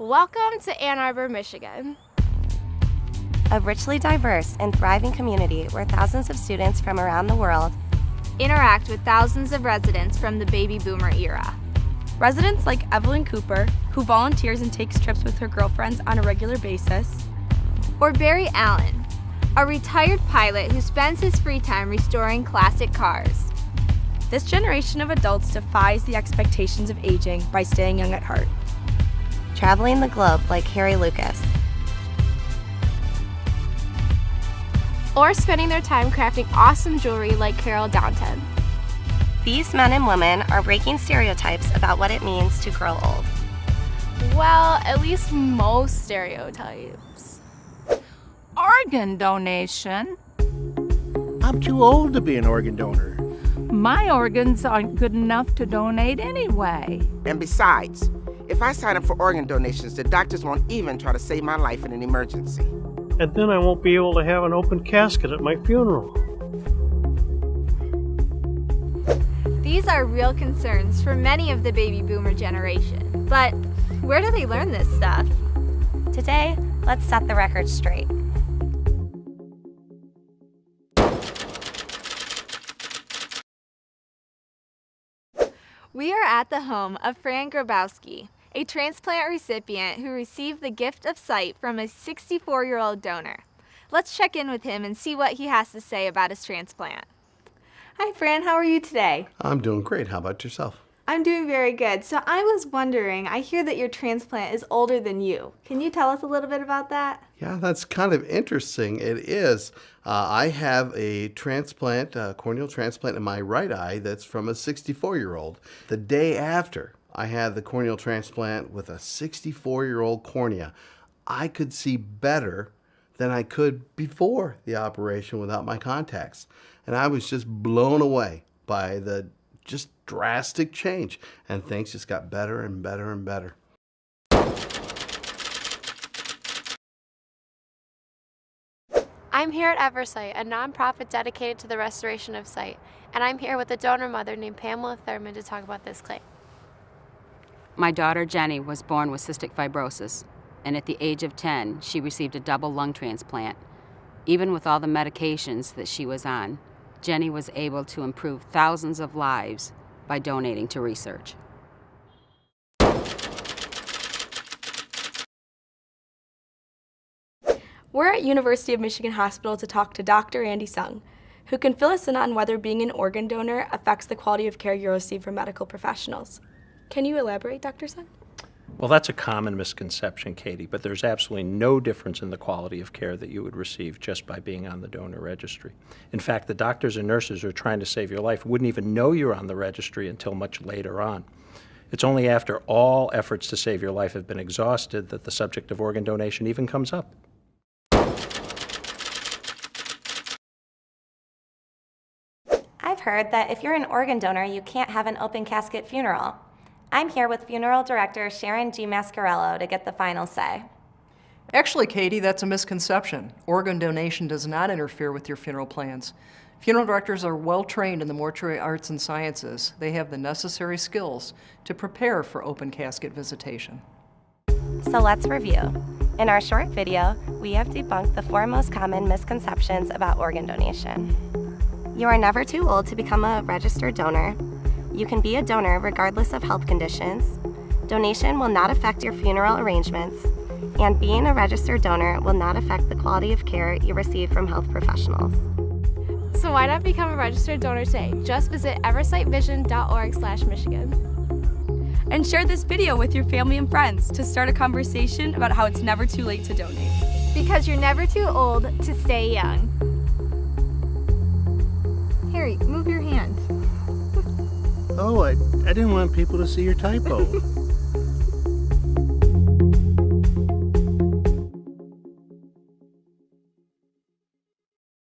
Welcome to Ann Arbor, Michigan. A richly diverse and thriving community where thousands of students from around the world interact with thousands of residents from the baby boomer era. Residents like Evelyn Cooper, who volunteers and takes trips with her girlfriends on a regular basis. Or Barry Allen, a retired pilot who spends his free time restoring classic cars. This generation of adults defies the expectations of aging by staying young at heart. traveling the globe like Harry Lucas. Or spending their time crafting awesome jewelry like Carol Downton. These men and women are breaking stereotypes about what it means to grow old. Well, at least most stereotypes. Organ donation? I'm too old to be an organ donor. My organs aren't good enough to donate anyway. And besides, if I sign up for organ donations, the doctors won't even try to save my life in an emergency. And then I won't be able to have an open casket at my funeral. These are real concerns for many of the baby boomer generation. But where do they learn this stuff? Today, let's set the record straight. We are at the home of Fran Grabowski, a transplant recipient who received the gift of sight from a 64-year-old donor. Let's check in with him and see what he has to say about his transplant. Hi, Fran. How are you today? I'm doing great. How about yourself? I'm doing very good. So I was wondering, I hear that your transplant is older than you. Can you tell us a little bit about that? Yeah, that's kind of interesting. It is. I have a transplant, corneal transplant in my right eye that's from a 64-year-old. The day after I had the corneal transplant with a 64-year-old cornea, I could see better than I could before the operation without my contacts. And I was just blown away by the just drastic change. And things just got better and better and better. I'm here at Eversight, a nonprofit dedicated to the restoration of sight, and I'm here with a donor mother named Pamela Thurman to talk about this claim. My daughter Jenny was born with cystic fibrosis, and at the age of 10, she received a double lung transplant. Even with all the medications that she was on, Jenny was able to improve thousands of lives by donating to research. We're at University of Michigan Hospital to talk to Dr. Andy Sung, who can fill us in on whether being an organ donor affects the quality of care you receive from medical professionals. Can you elaborate, Dr. Sung? Well, that's a common misconception, Katie, but there's absolutely no difference in the quality of care that you would receive just by being on the donor registry. In fact, the doctors and nurses who are trying to save your life wouldn't even know you're on the registry until much later on. It's only after all efforts to save your life have been exhausted that the subject of organ donation even comes up. I've heard that if you're an organ donor, you can't have an open casket funeral. I'm here with funeral director Sharon G. Mascarello to get the final say. Actually, Katie, that's a misconception. Organ donation does not interfere with your funeral plans. Funeral directors are well trained in the mortuary arts and sciences. They have the necessary skills to prepare for open casket visitation. So let's review. In our short video, we have debunked the 4 most common misconceptions about organ donation. You are never too old to become a registered donor. You can be a donor regardless of health conditions. Donation will not affect your funeral arrangements. And being a registered donor will not affect the quality of care you receive from health professionals. So why not become a registered donor today? Just visit eversightvision.org/Michigan. And share this video with your family and friends to start a conversation about how it's never too late to donate. Because you're never too old to stay young. Harry, move your hand. Oh, I didn't want people to see your typo.